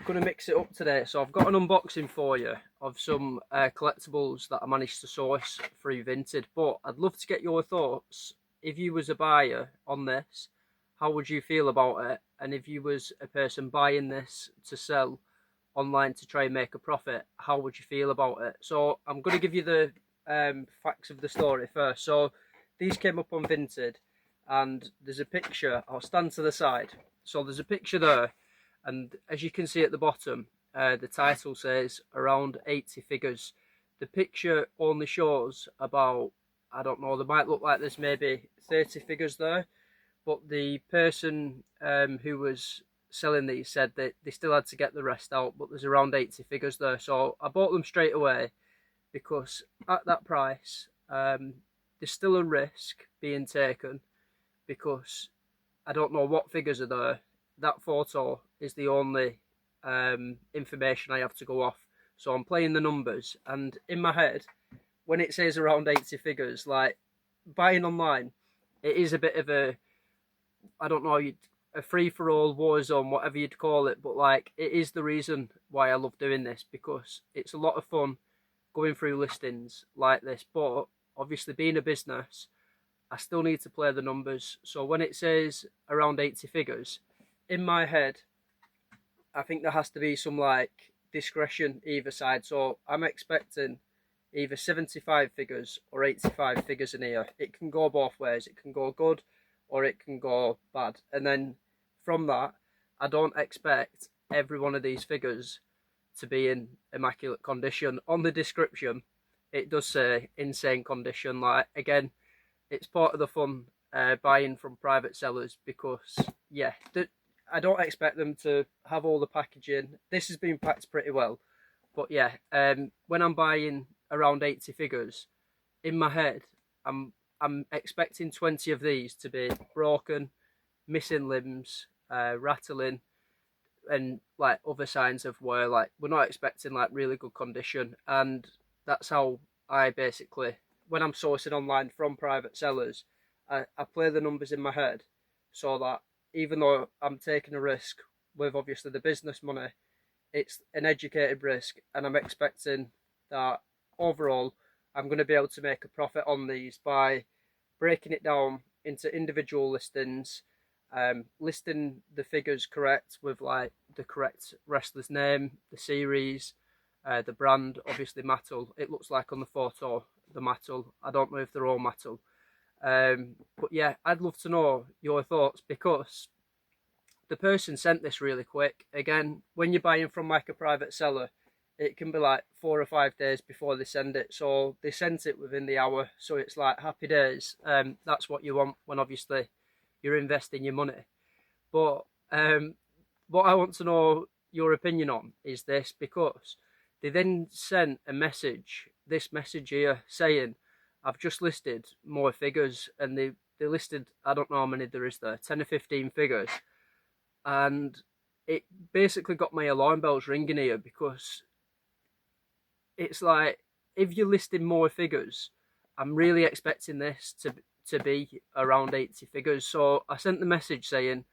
Going to mix it up today. So I've got an unboxing for you of some collectibles that I managed to source through Vinted. But I'd love to get your thoughts. If you was a buyer on this, how would you feel about it? And if you was a person buying this to sell online to try and make a profit, how would you feel about it? So I'm going to give you the facts of the story first. So these came up on Vinted, and there's a picture. I'll stand to the side. So there's a picture there, and as you can see at the bottom, the title says around 80 figures. The picture only shows about, I don't know, there might look like there's maybe 30 figures there, but the person who was selling these said that they still had to get the rest out, but there's around 80 figures there. So I bought them straight away because at that price, there's still a risk being taken because I don't know what figures are there. That photo is the only information I have to go off. So I'm playing the numbers, and in my head, when it says around 80 figures, like buying online, it is a bit of a, I don't know, a free-for-all war zone, whatever you'd call it, but like it is the reason why I love doing this, because it's a lot of fun going through listings like this. But obviously, being a business, I still need to play the numbers. So when it says around 80 figures, in my head, I think there has to be some like discretion either side. So I'm expecting either 75 figures or 85 figures in here. It can go both ways. It can go good or it can go bad. And then from that, I don't expect every one of these figures to be in immaculate condition. On the description, it does say insane condition. Like, again, it's part of the fun buying from private sellers, because yeah, I don't expect them to have all the packaging. This has been packed pretty well, but yeah, when I'm buying around 80 figures, in my head, I'm expecting 20 of these to be broken, missing limbs, rattling, and like other signs of where like we're not expecting like really good condition. And that's how I basically, when I'm sourcing online from private sellers, I play the numbers in my head, so that even though I'm taking a risk with obviously the business money, it's an educated risk, and I'm expecting that overall I'm going to be able to make a profit on these by breaking it down into individual listings, listing the figures correct with like the correct wrestler's name, the series, the brand, obviously metal. It looks like on the photo the metal. I don't know if they're all metal. But yeah, I'd love to know your thoughts, because the person sent this really quick. Again, when you're buying from like a private seller, it can be like 4 or 5 days before they send it. So they sent it within the hour. So it's like happy days. That's what you want when obviously you're investing your money. But what I want to know your opinion on is this, because they then sent a message, this message here, saying, I've just listed more figures, and they listed, I don't know how many there is there, 10 or 15 figures. And it basically got my alarm bells ringing here, because it's like, if you're listing more figures, I'm really expecting this to be around 80 figures. So I sent the message saying,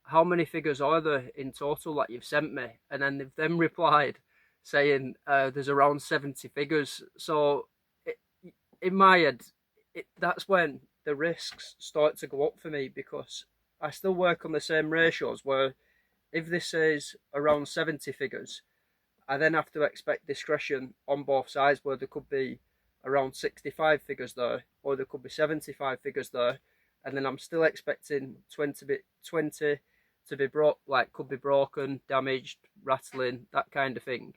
how many figures are there in total that you've sent me? And then they've then replied saying there's around 70 figures. So it, in my head, that's when the risks start to go up for me, because I still work on the same ratios where if this says around 70 figures, I then have to expect discretion on both sides, where there could be around 65 figures there, or there could be 75 figures there, and then I'm still expecting 20 to be broke, like could be broken, damaged, rattling, that kind of thing.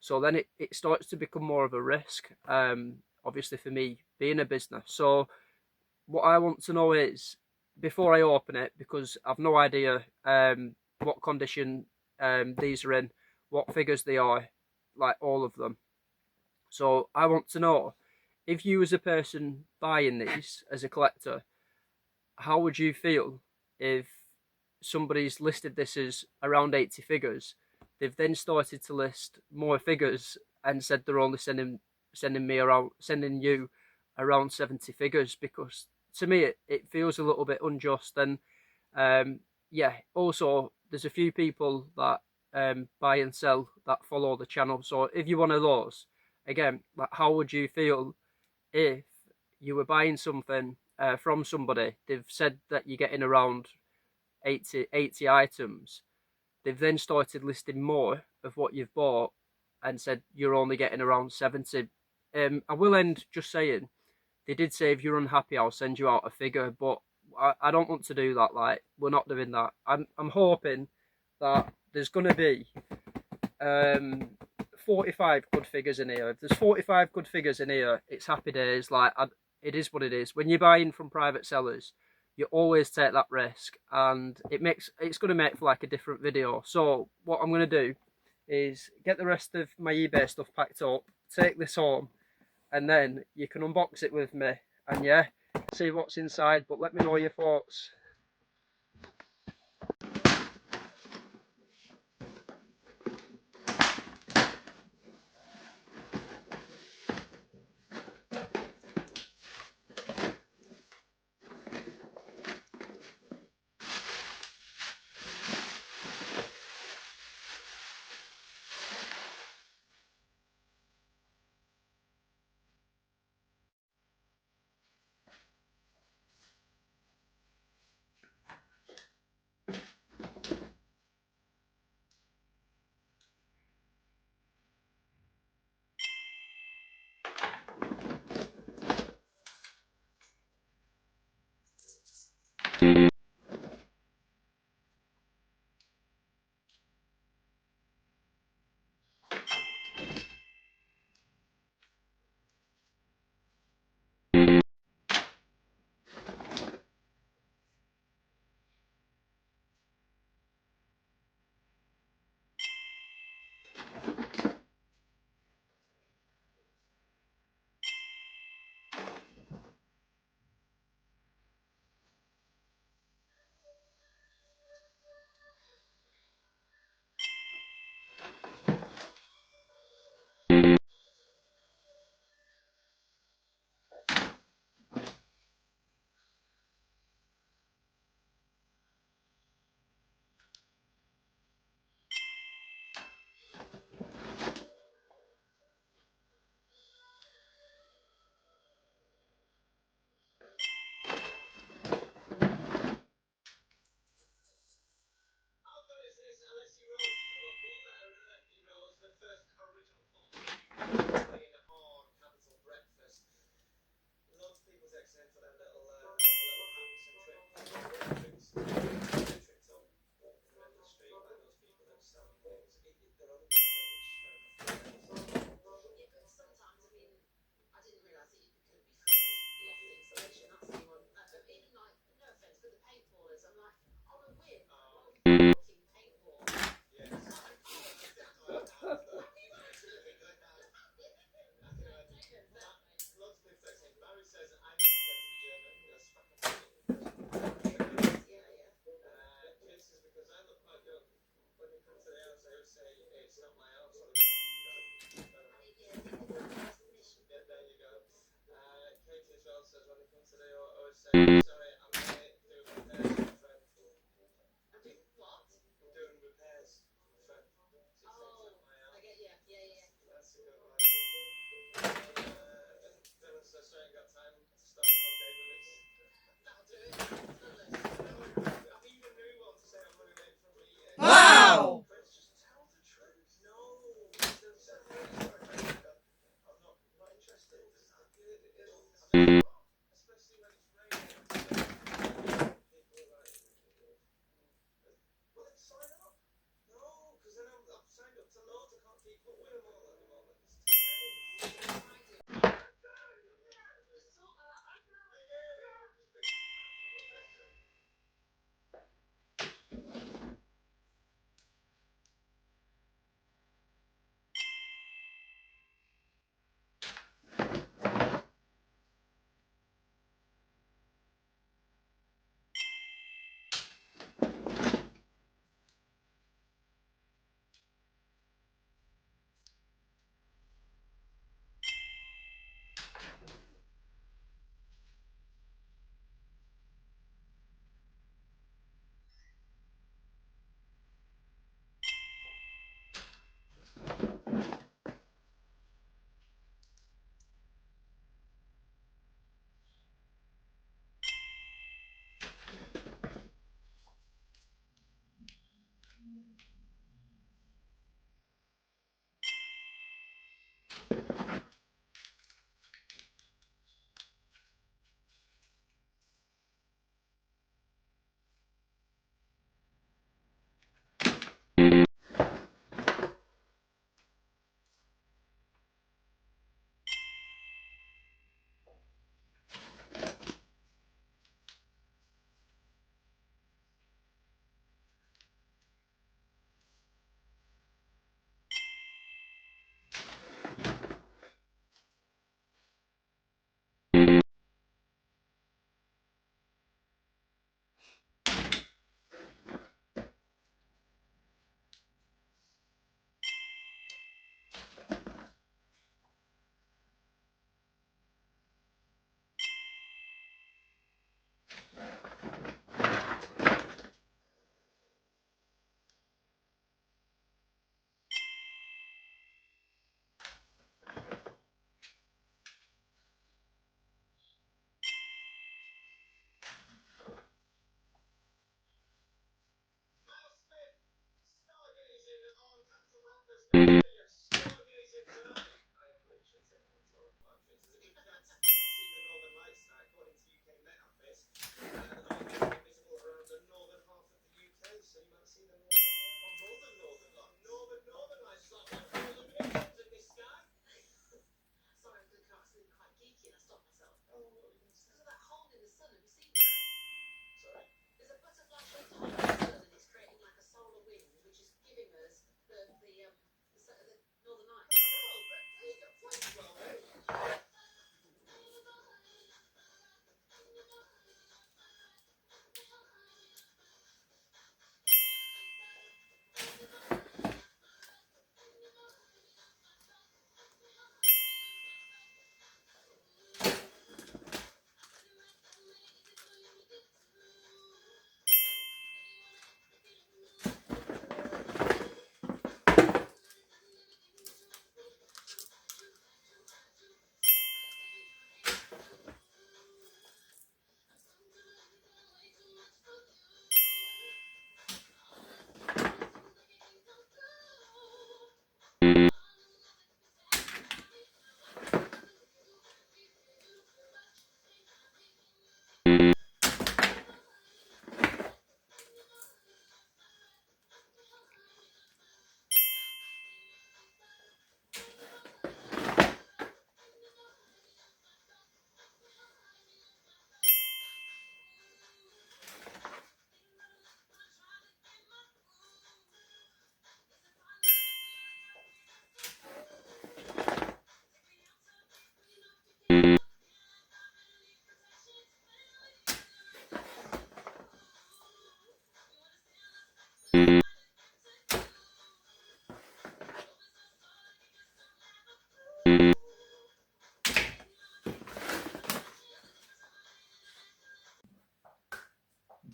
So then it starts to become more of a risk, obviously for me being a business. So what I want to know is, before I open it, because I've no idea what condition these are in, what figures they are, like all of them. So I want to know, if you as a person buying these as a collector, how would you feel if somebody's listed this as around 80 figures, they've then started to list more figures and said they're only sending you around 70 figures? Because to me it feels a little bit unjust. And yeah, also there's a few people that buy and sell that follow the channel. So if you're one of those, again, like, how would you feel if you were buying something from somebody? They've said that you're getting around 80 items. They've then started listing more of what you've bought and said you're only getting around 70. I will end just saying, they did say if you're unhappy, I'll send you out a figure, but I don't want to do that. Like, we're not doing that. I'm hoping that there's going to be 45 good figures in here. If there's 45 good figures in here, it's happy days. Like, it is what it is. When you're buying from private sellers, you always take that risk, and it's going to make for like a different video. So what I'm going to do is get the rest of my eBay stuff packed up, take this home, and then you can unbox it with me, and yeah, see what's inside. But let me know your thoughts. Wow!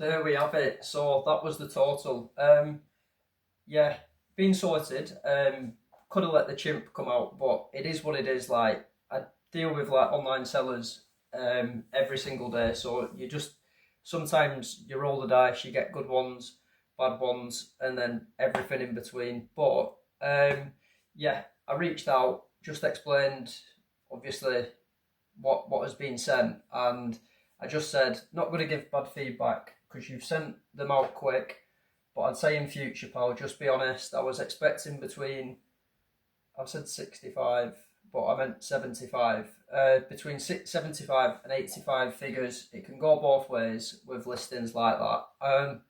there we have it. So that was the total. Yeah, been sorted. Could have let the chimp come out, but it is what it is. Like, I deal with like online sellers every single day, so you just sometimes you roll the dice, you get good ones, bad ones, and then everything in between. But yeah, I reached out, just explained obviously what has been sent, and I just said not going to give bad feedback because you've sent them out quick. But I'd say in future, pal, just be honest. I was expecting between, I've said 65, but I meant 75. Between 75 and 85 figures. It can go both ways with listings like that.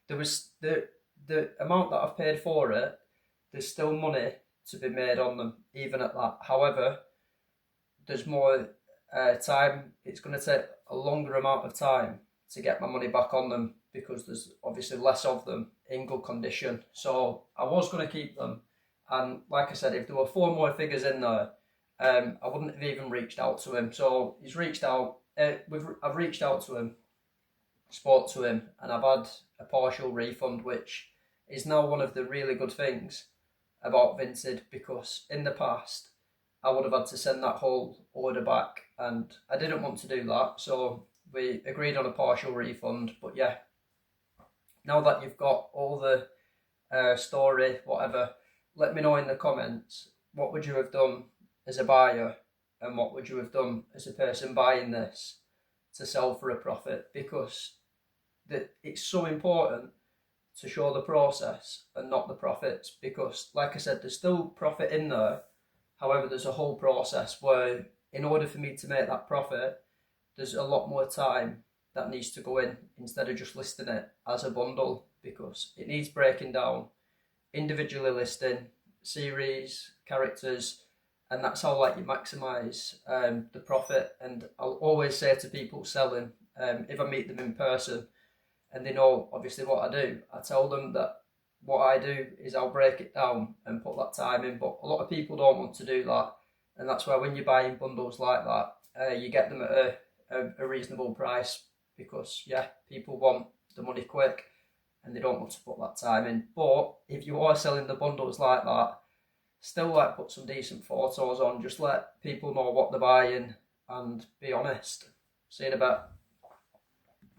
There was the amount that I've paid for it. There's still money to be made on them, even at that. However, there's more time. It's going to take a longer amount of time to get my money back on them because there's obviously less of them in good condition. So I was going to keep them, and like I said, if there were 4 more figures in there, I wouldn't have even reached out to him. So he's reached out. I've reached out to him, spoke to him, and I've had a partial refund, which is now one of the really good things about Vinted, because in the past I would have had to send that whole order back, and I didn't want to do that. So we agreed on a partial refund. But yeah, now that you've got all the story, whatever, let me know in the comments, what would you have done as a buyer and what would you have done as a person buying this to sell for a profit, because it's so important to show the process and not the profits, because like I said, there's still profit in there. However, there's a whole process where in order for me to make that profit, there's a lot more time that needs to go in instead of just listing it as a bundle, because it needs breaking down, individually listing, series, characters, and that's how like you maximise the profit. And I'll always say to people selling, if I meet them in person and they know obviously what I do, I tell them that what I do is I'll break it down and put that time in. But a lot of people don't want to do that, and that's why when you're buying bundles like that, you get them at a reasonable price, because yeah, people want the money quick and they don't want to put that time in. But if you are selling the bundles like that, still like put some decent photos on, just let people know what they're buying and be honest. See you in a bit.